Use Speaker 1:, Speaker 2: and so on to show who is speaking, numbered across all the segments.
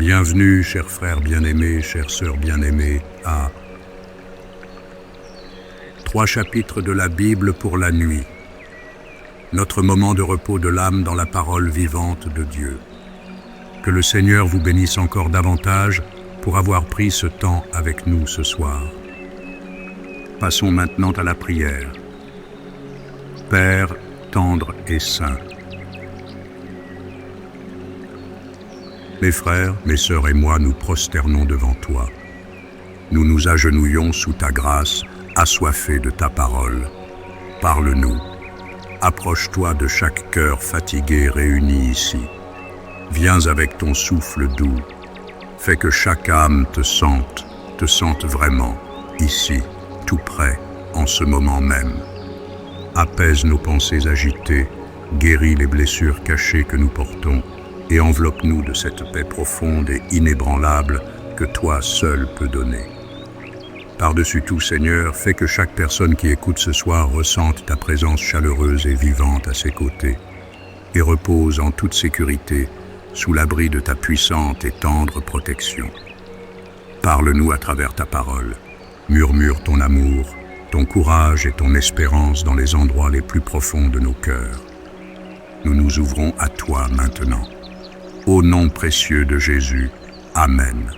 Speaker 1: Bienvenue, chers frères bien-aimés, chères sœurs bien-aimées, à 3 chapitres de la Bible pour la nuit. Notre moment de repos de l'âme dans la parole vivante de Dieu. Que le Seigneur vous bénisse encore davantage pour avoir pris ce temps avec nous ce soir. Passons maintenant à la prière. Père tendre et saint, mes frères, mes sœurs et moi nous prosternons devant toi. Nous nous agenouillons sous ta grâce, assoiffés de ta parole. Parle-nous. Approche-toi de chaque cœur fatigué réuni ici. Viens avec ton souffle doux. Fais que chaque âme te sente vraiment, ici, tout près, en ce moment même. Apaise nos pensées agitées, guéris les blessures cachées que nous portons, et enveloppe-nous de cette paix profonde et inébranlable que toi seul peux donner. Par-dessus tout, Seigneur, fais que chaque personne qui écoute ce soir ressente ta présence chaleureuse et vivante à ses côtés, et repose en toute sécurité sous l'abri de ta puissante et tendre protection. Parle-nous à travers ta parole, murmure ton amour, ton courage et ton espérance dans les endroits les plus profonds de nos cœurs. Nous nous ouvrons à toi maintenant. Au nom précieux de Jésus, Amen.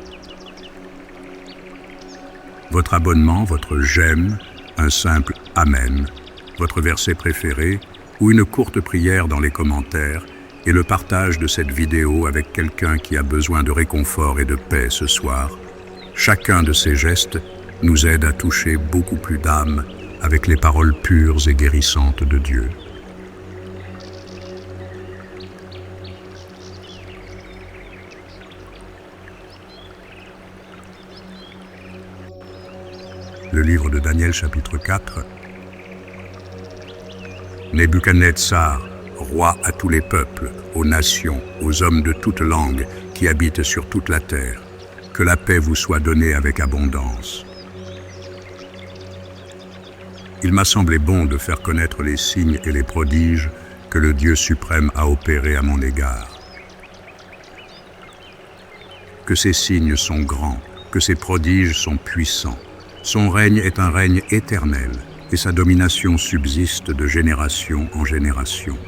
Speaker 1: Votre abonnement, votre j'aime, un simple Amen, votre verset préféré ou une courte prière dans les commentaires et le partage de cette vidéo avec quelqu'un qui a besoin de réconfort et de paix ce soir. Chacun de ces gestes nous aide à toucher beaucoup plus d'âmes avec les paroles pures et guérissantes de Dieu. Le livre de Daniel, chapitre 4. Nebuchadnezzar, roi à tous les peuples, aux nations, aux hommes de toute langue qui habitent sur toute la terre, que la paix vous soit donnée avec abondance. Il m'a semblé bon de faire connaître les signes et les prodiges que le Dieu suprême a opérés à mon égard. Que ces signes sont grands, que ces prodiges sont puissants. Son règne est un règne éternel, et sa domination subsiste de génération en génération.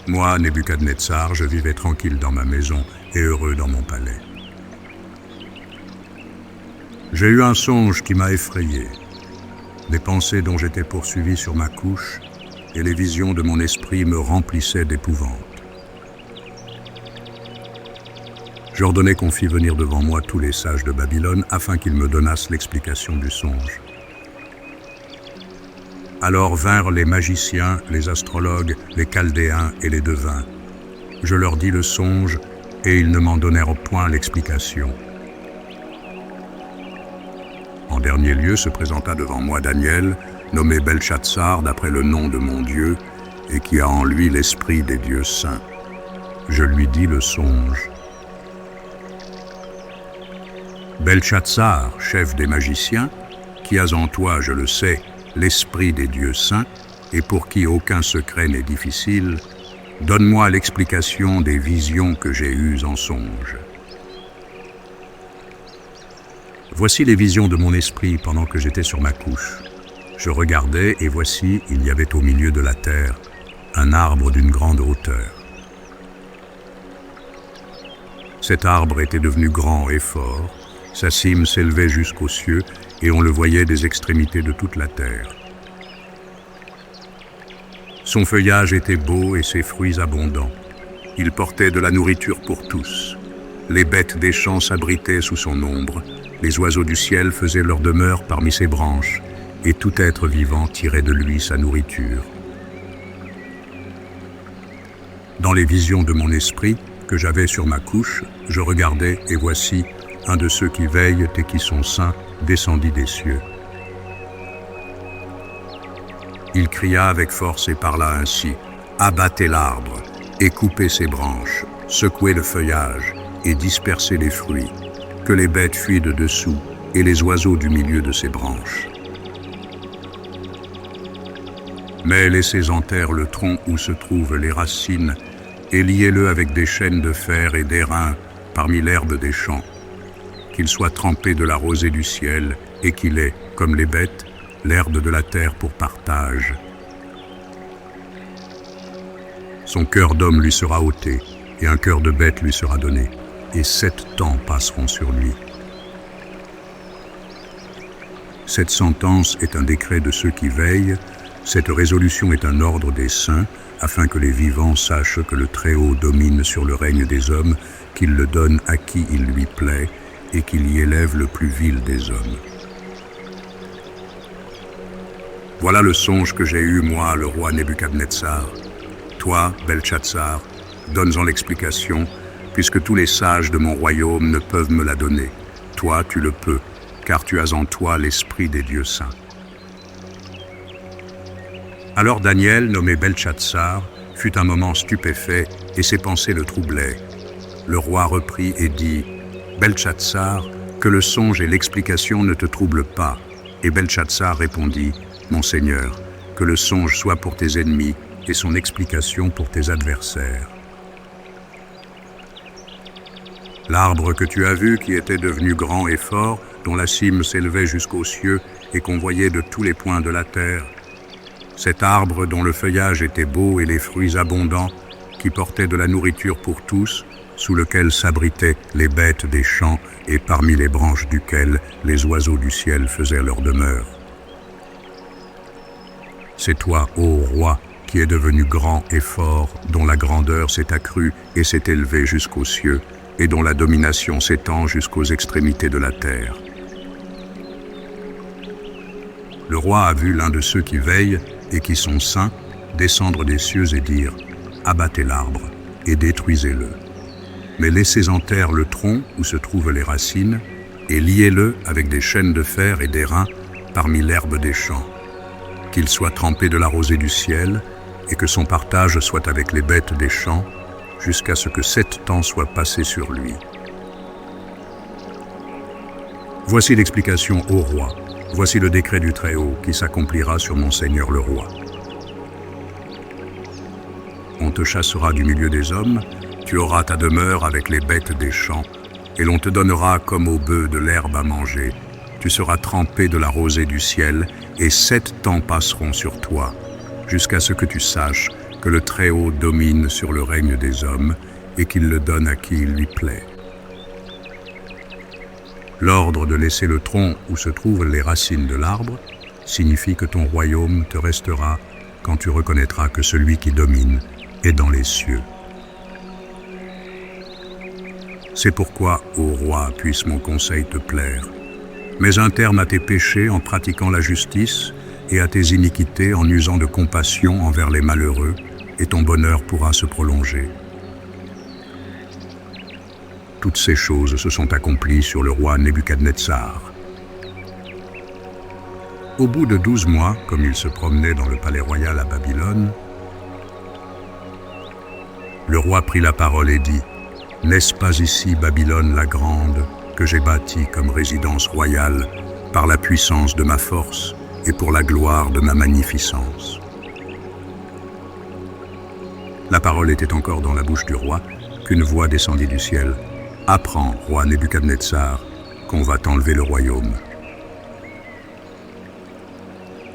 Speaker 1: Moi, Nebuchadnezzar, je vivais tranquille dans ma maison et heureux dans mon palais. J'ai eu un songe qui m'a effrayé. Les pensées dont j'étais poursuivi sur ma couche et les visions de mon esprit me remplissaient d'épouvante. J'ordonnai qu'on fît venir devant moi tous les sages de Babylone afin qu'ils me donnassent l'explication du songe. Alors vinrent les magiciens, les astrologues, les chaldéens et les devins. Je leur dis le songe et ils ne m'en donnèrent point l'explication. En dernier lieu se présenta devant moi Daniel, nommé Belchatsar d'après le nom de mon Dieu et qui a en lui l'esprit des dieux saints. Je lui dis le songe. Belchatsar, chef des magiciens, qui as en toi, je le sais, l'esprit des dieux saints, et pour qui aucun secret n'est difficile, donne-moi l'explication des visions que j'ai eues en songe. Voici les visions de mon esprit pendant que j'étais sur ma couche. Je regardais, et voici, il y avait au milieu de la terre un arbre d'une grande hauteur. Cet arbre était devenu grand et fort. Sa cime s'élevait jusqu'aux cieux et on le voyait des extrémités de toute la terre. Son feuillage était beau et ses fruits abondants. Il portait de la nourriture pour tous. Les bêtes des champs s'abritaient sous son ombre. Les oiseaux du ciel faisaient leur demeure parmi ses branches et tout être vivant tirait de lui sa nourriture. Dans les visions de mon esprit que j'avais sur ma couche, je regardais et voici, un de ceux qui veillent et qui sont saints descendit des cieux. Il cria avec force et parla ainsi, « Abattez l'arbre, et coupez ses branches, secouez le feuillage, et dispersez les fruits, que les bêtes fuient de dessous, et les oiseaux du milieu de ses branches. Mais laissez en terre le tronc où se trouvent les racines, et liez-le avec des chaînes de fer et d'airain parmi l'herbe des champs, qu'il soit trempé de la rosée du ciel et qu'il ait, comme les bêtes, l'herbe de la terre pour partage. Son cœur d'homme lui sera ôté, et un cœur de bête lui sera donné, et 7 temps passeront sur lui. Cette sentence est un décret de ceux qui veillent, cette résolution est un ordre des saints, afin que les vivants sachent que le Très-Haut domine sur le règne des hommes, qu'il le donne à qui il lui plaît, et qu'il y élève le plus vil des hommes. Voilà le songe que j'ai eu, moi, le roi Nebuchadnezzar. Toi, Belchatsar, donne-en l'explication, puisque tous les sages de mon royaume ne peuvent me la donner. Toi, tu le peux, car tu as en toi l'esprit des dieux saints. Alors Daniel, nommé Belchatsar, fut un moment stupéfait, et ses pensées le troublaient. Le roi reprit et dit, « Belchatsar, que le songe et l'explication ne te troublent pas. » Et Belchatsar répondit, « Mon Seigneur, que le songe soit pour tes ennemis, et son explication pour tes adversaires. L'arbre que tu as vu, qui était devenu grand et fort, dont la cime s'élevait jusqu'aux cieux et qu'on voyait de tous les points de la terre, cet arbre dont le feuillage était beau et les fruits abondants, qui portait de la nourriture pour tous, sous lequel s'abritaient les bêtes des champs et parmi les branches duquel les oiseaux du ciel faisaient leur demeure. C'est toi, ô roi, qui est devenu grand et fort, dont la grandeur s'est accrue et s'est élevée jusqu'aux cieux, et dont la domination s'étend jusqu'aux extrémités de la terre. Le roi a vu l'un de ceux qui veillent et qui sont saints descendre des cieux et dire « Abattez l'arbre et détruisez-le, mais laissez en terre le tronc où se trouvent les racines et liez-le avec des chaînes de fer et d'airain parmi l'herbe des champs, qu'il soit trempé de la rosée du ciel et que son partage soit avec les bêtes des champs, jusqu'à ce que 7 temps soient passés sur lui. » Voici l'explication, ô roi. Voici le décret du Très-Haut qui s'accomplira sur mon Seigneur le roi. On te chassera du milieu des hommes, tu auras ta demeure avec les bêtes des champs, et l'on te donnera comme aux bœufs de l'herbe à manger. Tu seras trempé de la rosée du ciel, et 7 temps passeront sur toi, jusqu'à ce que tu saches que le Très-Haut domine sur le règne des hommes et qu'il le donne à qui il lui plaît. L'ordre de laisser le tronc où se trouvent les racines de l'arbre signifie que ton royaume te restera quand tu reconnaîtras que celui qui domine est dans les cieux. C'est pourquoi, ô roi, puisse mon conseil te plaire. Mets un terme à tes péchés en pratiquant la justice et à tes iniquités en usant de compassion envers les malheureux, et ton bonheur pourra se prolonger. Toutes ces choses se sont accomplies sur le roi Nebuchadnezzar. Au bout de 12 mois, comme il se promenait dans le palais royal à Babylone, le roi prit la parole et dit « N'est-ce pas ici Babylone la grande, que j'ai bâtie comme résidence royale par la puissance de ma force et pour la gloire de ma magnificence ?» La parole était encore dans la bouche du roi qu'une voix descendit du ciel. « Apprends, roi Nebuchadnezzar, qu'on va t'enlever le royaume.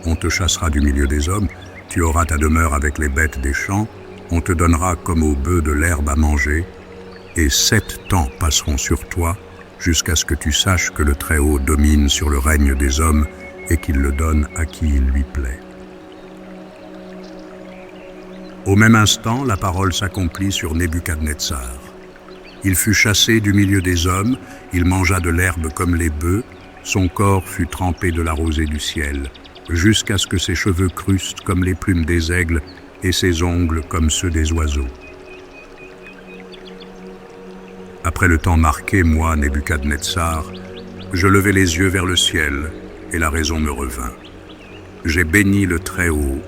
Speaker 1: On te chassera du milieu des hommes, tu auras ta demeure avec les bêtes des champs, on te donnera comme aux bœufs de l'herbe à manger, et 7 temps passeront sur toi, jusqu'à ce que tu saches que le Très-Haut domine sur le règne des hommes et qu'il le donne à qui il lui plaît. » Au même instant, la parole s'accomplit sur Nebuchadnezzar. Il fut chassé du milieu des hommes, il mangea de l'herbe comme les bœufs, son corps fut trempé de la rosée du ciel, jusqu'à ce que ses cheveux crussent comme les plumes des aigles et ses ongles comme ceux des oiseaux. Après le temps marqué, moi, Nebuchadnezzar, je levai les yeux vers le ciel et la raison me revint. J'ai béni le Très-Haut,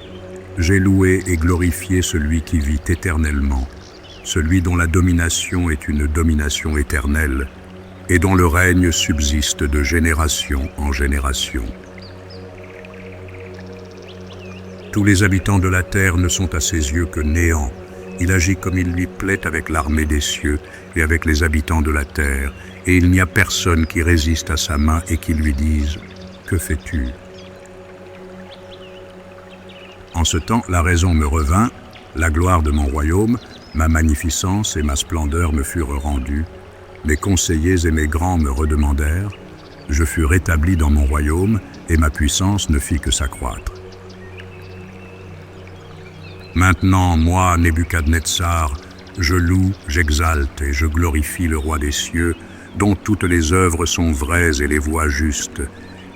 Speaker 1: j'ai loué et glorifié celui qui vit éternellement, celui dont la domination est une domination éternelle et dont le règne subsiste de génération en génération. Tous les habitants de la terre ne sont à ses yeux que néant, Il agit comme il lui plaît avec l'armée des cieux et avec les habitants de la terre, et il n'y a personne qui résiste à sa main et qui lui dise « Que fais-tu » En ce temps, la raison me revint, la gloire de mon royaume, ma magnificence et ma splendeur me furent rendues, mes conseillers et mes grands me redemandèrent, je fus rétabli dans mon royaume et ma puissance ne fit que s'accroître. Maintenant, moi, Nebuchadnezzar, je loue, j'exalte et je glorifie le roi des cieux, dont toutes les œuvres sont vraies et les voies justes,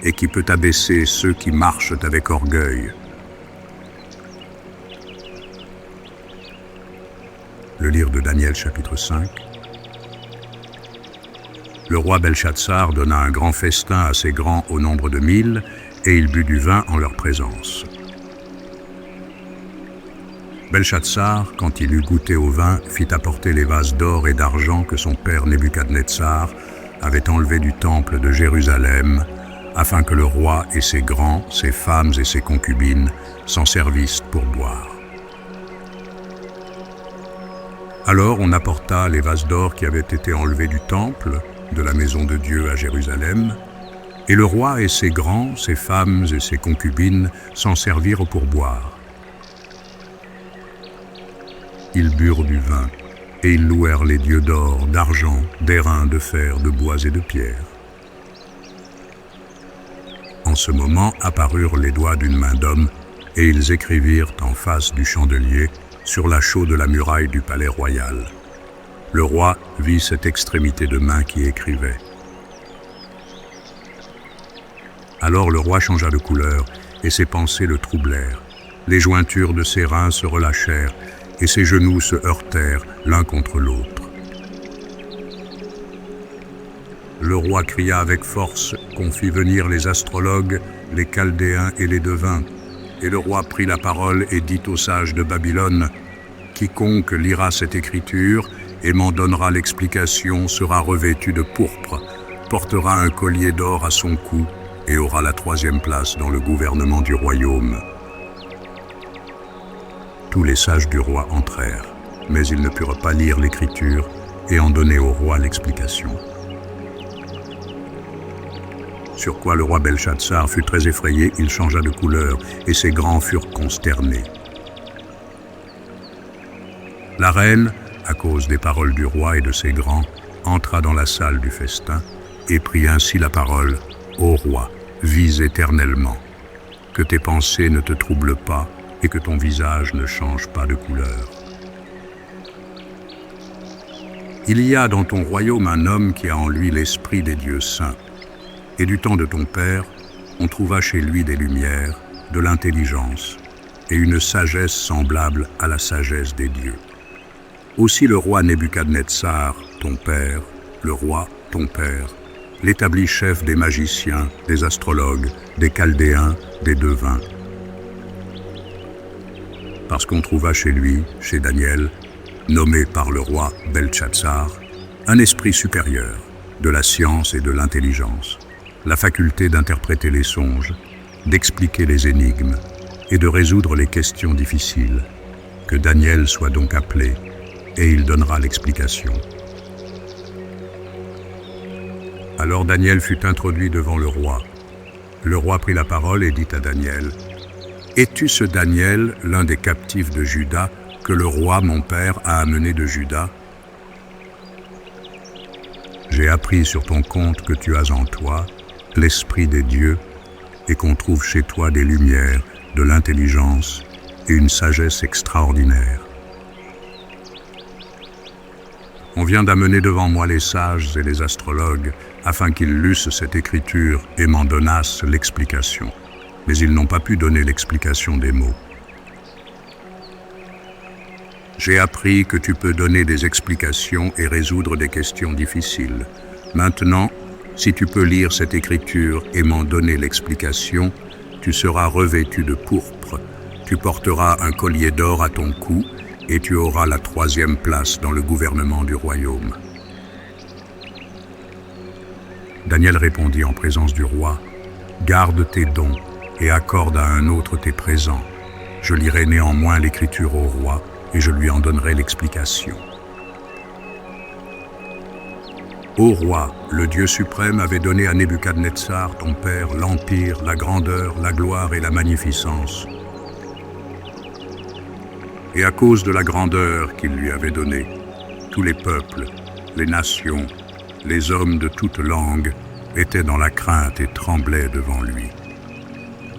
Speaker 1: et qui peut abaisser ceux qui marchent avec orgueil. Le livre de Daniel, chapitre 5. Le roi Belchatsar donna un grand festin à ses grands au nombre de 1000, et il but du vin en leur présence. Belchatsar, quand il eut goûté au vin, fit apporter les vases d'or et d'argent que son père Nebuchadnezzar avait enlevés du temple de Jérusalem, afin que le roi et ses grands, ses femmes et ses concubines s'en servissent pour boire. Alors on apporta les vases d'or qui avaient été enlevés du temple, de la maison de Dieu à Jérusalem, et le roi et ses grands, ses femmes et ses concubines s'en servirent pour boire. Ils burent du vin, et ils louèrent les dieux d'or, d'argent, d'airain, de fer, de bois et de pierre. En ce moment apparurent les doigts d'une main d'homme, et ils écrivirent en face du chandelier, sur la chaux de la muraille du palais royal. Le roi vit cette extrémité de main qui écrivait. Alors le roi changea de couleur, et ses pensées le troublèrent. Les jointures de ses reins se relâchèrent, et ses genoux se heurtèrent l'un contre l'autre. Le roi cria avec force qu'on fit venir les astrologues, les chaldéens et les devins. Et le roi prit la parole et dit aux sages de Babylone, « Quiconque lira cette écriture et m'en donnera l'explication sera revêtu de pourpre, portera un collier d'or à son cou et aura la 3e place dans le gouvernement du royaume. » Tous les sages du roi entrèrent, mais ils ne purent pas lire l'écriture et en donner au roi l'explication. Sur quoi le roi Belchatsar fut très effrayé, il changea de couleur, et ses grands furent consternés. La reine, à cause des paroles du roi et de ses grands, entra dans la salle du festin, et prit ainsi la parole, « Ô roi, vis éternellement, que tes pensées ne te troublent pas, et que ton visage ne change pas de couleur. Il y a dans ton royaume un homme qui a en lui l'esprit des dieux saints. Et du temps de ton père, on trouva chez lui des lumières, de l'intelligence et une sagesse semblable à la sagesse des dieux. Aussi le roi Nebuchadnezzar, ton père, le roi, ton père, l'établit chef des magiciens, des astrologues, des chaldéens, des devins. Parce qu'on trouva chez lui, chez Daniel, nommé par le roi Belchatsar, un esprit supérieur, de la science et de l'intelligence, la faculté d'interpréter les songes, d'expliquer les énigmes et de résoudre les questions difficiles. Que Daniel soit donc appelé, et il donnera l'explication. Alors Daniel fut introduit devant le roi. Le roi prit la parole et dit à Daniel, « Es-tu ce Daniel, l'un des captifs de Juda, que le roi, mon père, a amené de Juda ? J'ai appris sur ton compte que tu as en toi l'esprit des dieux et qu'on trouve chez toi des lumières, de l'intelligence et une sagesse extraordinaire. On vient d'amener devant moi les sages et les astrologues afin qu'ils lussent cette écriture et m'en donnassent l'explication. Mais ils n'ont pas pu donner l'explication des mots. J'ai appris que tu peux donner des explications et résoudre des questions difficiles. Maintenant, si tu peux lire cette écriture et m'en donner l'explication, tu seras revêtu de pourpre, tu porteras un collier d'or à ton cou et tu auras la 3e place dans le gouvernement du royaume. Daniel répondit en présence du roi, « Garde tes dons et accorde à un autre tes présents. Je lirai néanmoins l'écriture au roi, et je lui en donnerai l'explication. Ô roi, le Dieu suprême avait donné à Nebuchadnezzar, ton père, l'empire, la grandeur, la gloire et la magnificence. Et à cause de la grandeur qu'il lui avait donnée, tous les peuples, les nations, les hommes de toutes langues étaient dans la crainte et tremblaient devant lui.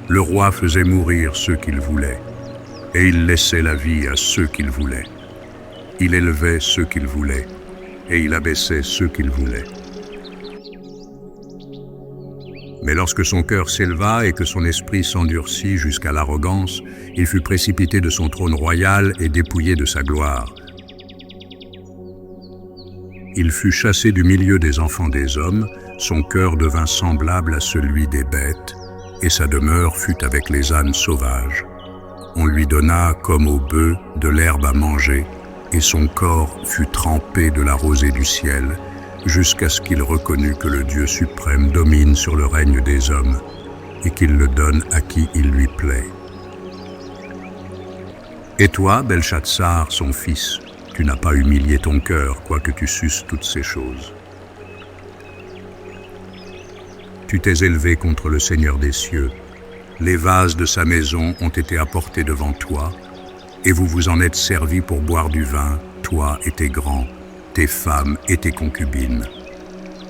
Speaker 1: Le roi faisait mourir ceux qu'il voulait, et il laissait la vie à ceux qu'il voulait. Il élevait ceux qu'il voulait, et il abaissait ceux qu'il voulait. Mais lorsque son cœur s'éleva et que son esprit s'endurcit jusqu'à l'arrogance, il fut précipité de son trône royal et dépouillé de sa gloire. Il fut chassé du milieu des enfants des hommes, son cœur devint semblable à celui des bêtes, et sa demeure fut avec les ânes sauvages. On lui donna, comme aux bœufs, de l'herbe à manger, et son corps fut trempé de la rosée du ciel, jusqu'à ce qu'il reconnût que le Dieu suprême domine sur le règne des hommes, et qu'il le donne à qui il lui plaît. Et toi, Belchatsar, son fils, tu n'as pas humilié ton cœur, quoique tu susses toutes ces choses. Tu t'es élevé contre le Seigneur des cieux. Les vases de sa maison ont été apportés devant toi, et vous vous en êtes servis pour boire du vin, toi et tes grands, tes femmes et tes concubines.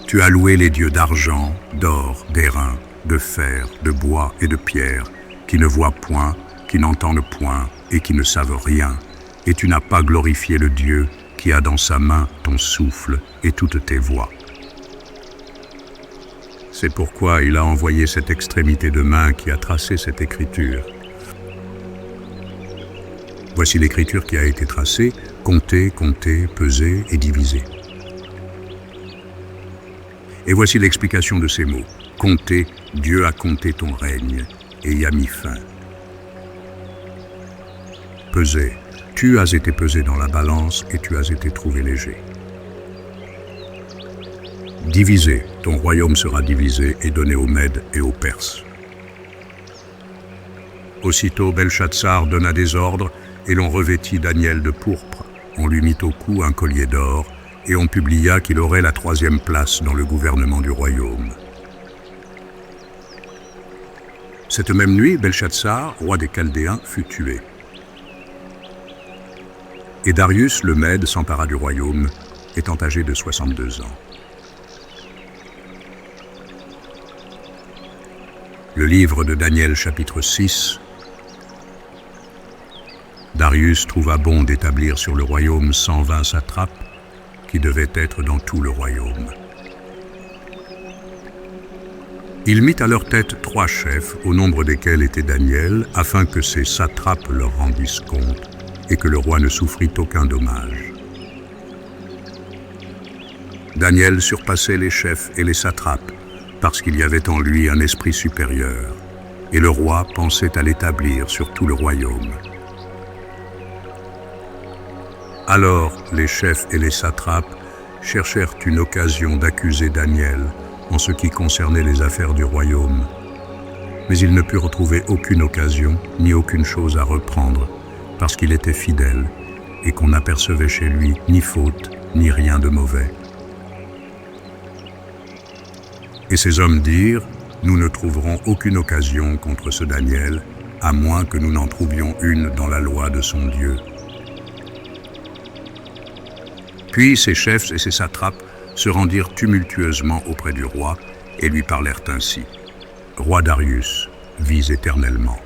Speaker 1: Tu as loué les dieux d'argent, d'or, d'airain, de fer, de bois et de pierre, qui ne voient point, qui n'entendent point et qui ne savent rien, et tu n'as pas glorifié le Dieu qui a dans sa main ton souffle et toutes tes voies. C'est pourquoi il a envoyé cette extrémité de main qui a tracé cette écriture. Voici l'écriture qui a été tracée, comptée, pesée et divisée. Et voici l'explication de ces mots. Comptez, Dieu a compté ton règne et y a mis fin. Pesé, tu as été pesé dans la balance et tu as été trouvé léger. Divisé, ton royaume sera divisé et donné aux Mèdes et aux Perses. Aussitôt Belchatsar donna des ordres et l'on revêtit Daniel de pourpre. On lui mit au cou un collier d'or et on publia qu'il aurait la 3e place dans le gouvernement du royaume. Cette même nuit, Belchatsar, roi des Chaldéens, fut tué. Et Darius le Mède s'empara du royaume, étant âgé de 62 ans. Le livre de Daniel, chapitre 6. Darius trouva bon d'établir sur le royaume 120 satrapes qui devaient être dans tout le royaume. Il mit à leur tête 3 chefs, au nombre desquels était Daniel, afin que ces satrapes leur rendissent compte et que le roi ne souffrit aucun dommage. Daniel surpassait les chefs et les satrapes, parce qu'il y avait en lui un esprit supérieur, et le roi pensait à l'établir sur tout le royaume. Alors les chefs et les satrapes cherchèrent une occasion d'accuser Daniel en ce qui concernait les affaires du royaume, mais ils ne purent trouver aucune occasion ni aucune chose à reprendre, parce qu'il était fidèle et qu'on n'apercevait chez lui ni faute ni rien de mauvais. Et ces hommes dirent, nous ne trouverons aucune occasion contre ce Daniel, à moins que nous n'en trouvions une dans la loi de son Dieu. Puis ses chefs et ses satrapes se rendirent tumultueusement auprès du roi et lui parlèrent ainsi. Roi Darius, vis éternellement.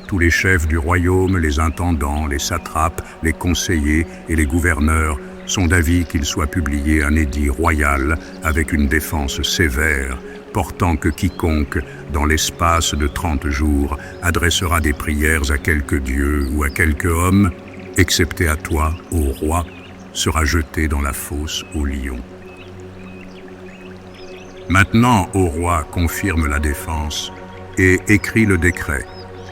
Speaker 1: Tous les chefs du royaume, les intendants, les satrapes, les conseillers et les gouverneurs sont d'avis qu'il soit publié un édit royal avec une défense sévère, portant que quiconque, dans l'espace de 30 jours, adressera des prières à quelque dieu ou à quelque homme, excepté à toi, ô roi, sera jeté dans la fosse aux lions. Maintenant, ô roi, confirme la défense et écris le décret,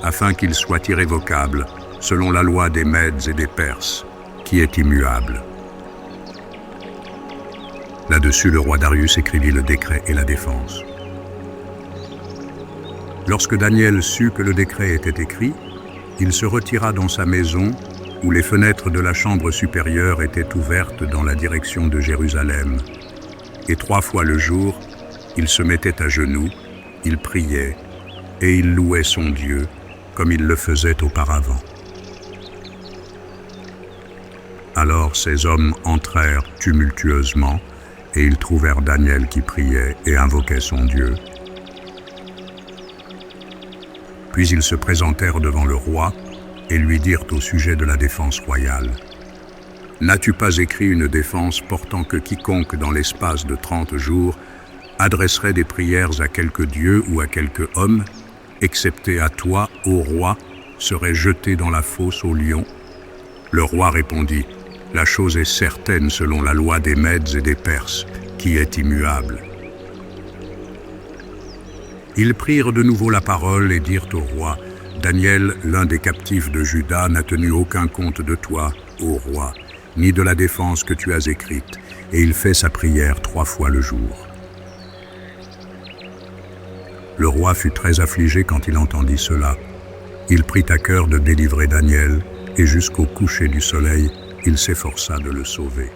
Speaker 1: afin qu'il soit irrévocable, selon la loi des Mèdes et des Perses, qui est immuable. Là-dessus, le roi Darius écrivit le décret et la défense. Lorsque Daniel sut que le décret était écrit, Il se retira dans sa maison, où les fenêtres de la chambre supérieure étaient ouvertes dans la direction de Jérusalem. Et 3 fois le jour, il se mettait à genoux, il priait, et il louait son Dieu, comme il le faisait auparavant. Alors ces hommes entrèrent tumultueusement, et ils trouvèrent Daniel qui priait et invoquait son Dieu. Puis ils se présentèrent devant le roi et lui dirent au sujet de la défense royale: « N'as-tu pas écrit une défense portant que quiconque dans l'espace de 30 jours adresserait des prières à quelque dieu ou à quelque homme, excepté à toi, ô roi, serait jeté dans la fosse aux lions ?» Le roi répondit: « La chose est certaine selon la loi des Mèdes et des Perses, qui est immuable. » Ils prirent de nouveau la parole et dirent au roi: « Daniel, l'un des captifs de Juda, n'a tenu aucun compte de toi, ô roi, ni de la défense que tu as écrite, et il fait sa prière 3 fois le jour. » Le roi fut très affligé quand il entendit cela. Il prit à cœur de délivrer Daniel, et jusqu'au coucher du soleil, il s'efforça de le sauver.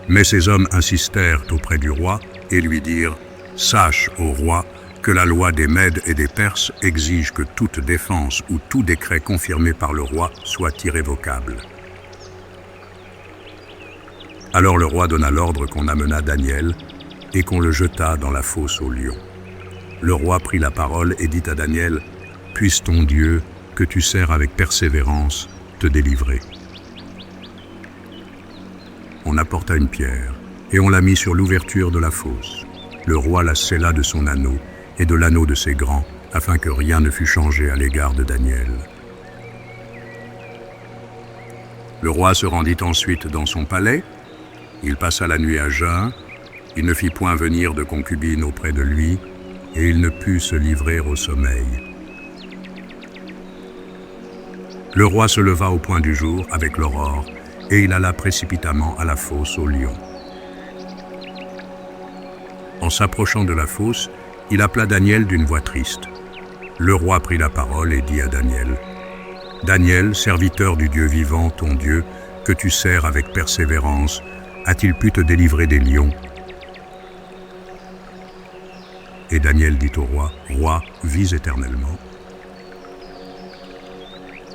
Speaker 1: Mais ces hommes insistèrent auprès du roi et lui dirent: « Sache, ô roi, que la loi des Mèdes et des Perses exige que toute défense ou tout décret confirmé par le roi soit irrévocable. » Alors le roi donna l'ordre qu'on amenât Daniel et qu'on le jetât dans la fosse aux lions. Le roi prit la parole et dit à Daniel: « Puisse ton Dieu, que tu sers avec persévérance, te délivrer. » On apporta une pierre, et on la mit sur l'ouverture de la fosse. Le roi la scella de son anneau et de l'anneau de ses grands, afin que rien ne fût changé à l'égard de Daniel. Le roi se rendit ensuite dans son palais. Il passa la nuit à jeun. Il ne fit point venir de concubine auprès de lui, et il ne put se livrer au sommeil. Le roi se leva au point du jour avec l'aurore, et il alla précipitamment à la fosse aux lions. En s'approchant de la fosse, il appela Daniel d'une voix triste. Le roi prit la parole et dit à Daniel: « Daniel, serviteur du Dieu vivant, ton Dieu, que tu sers avec persévérance, a-t-il pu te délivrer des lions ?» Et Daniel dit au roi: « Roi, vis éternellement.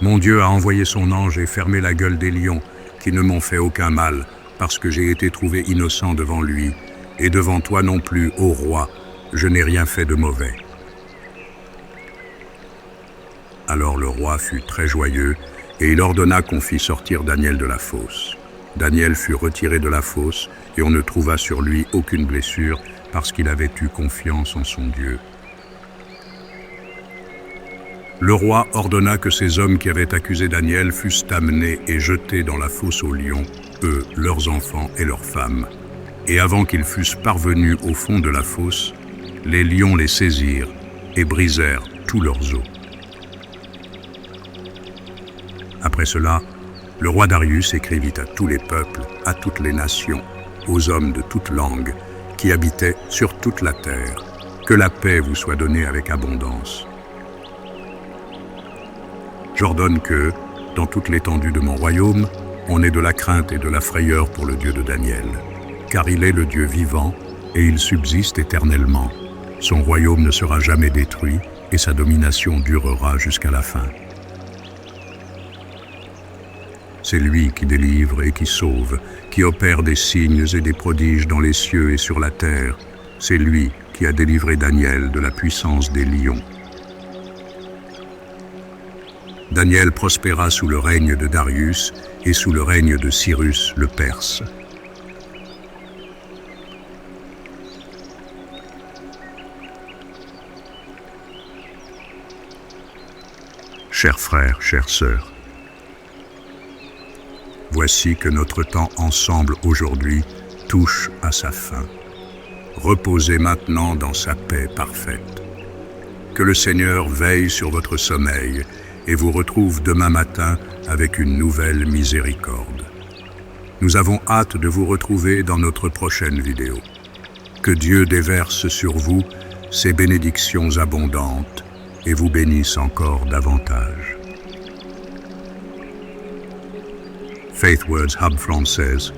Speaker 1: Mon Dieu a envoyé son ange et fermé la gueule des lions, qui ne m'ont fait aucun mal, parce que j'ai été trouvé innocent devant lui, et devant toi non plus, ô roi, je n'ai rien fait de mauvais. » Alors le roi fut très joyeux, et il ordonna qu'on fît sortir Daniel de la fosse. Daniel fut retiré de la fosse, et on ne trouva sur lui aucune blessure, parce qu'il avait eu confiance en son Dieu. Le roi ordonna que ces hommes qui avaient accusé Daniel fussent amenés et jetés dans la fosse aux lions, eux, leurs enfants et leurs femmes. Et avant qu'ils fussent parvenus au fond de la fosse, les lions les saisirent et brisèrent tous leurs os. Après cela, le roi Darius écrivit à tous les peuples, à toutes les nations, aux hommes de toutes langues, qui habitaient sur toute la terre, que la paix vous soit donnée avec abondance. J'ordonne que, dans toute l'étendue de mon royaume, on ait de la crainte et de la frayeur pour le Dieu de Daniel, car il est le Dieu vivant et il subsiste éternellement. Son royaume ne sera jamais détruit et sa domination durera jusqu'à la fin. C'est lui qui délivre et qui sauve, qui opère des signes et des prodiges dans les cieux et sur la terre. C'est lui qui a délivré Daniel de la puissance des lions. Daniel prospéra sous le règne de Darius et sous le règne de Cyrus le Perse. Chers frères, chères sœurs, voici que notre temps ensemble aujourd'hui touche à sa fin. Reposez maintenant dans sa paix parfaite. Que le Seigneur veille sur votre sommeil et vous retrouve demain matin avec une nouvelle miséricorde. Nous avons hâte de vous retrouver dans notre prochaine vidéo. Que Dieu déverse sur vous ses bénédictions abondantes et vous bénisse encore davantage. Faith Words Hub française,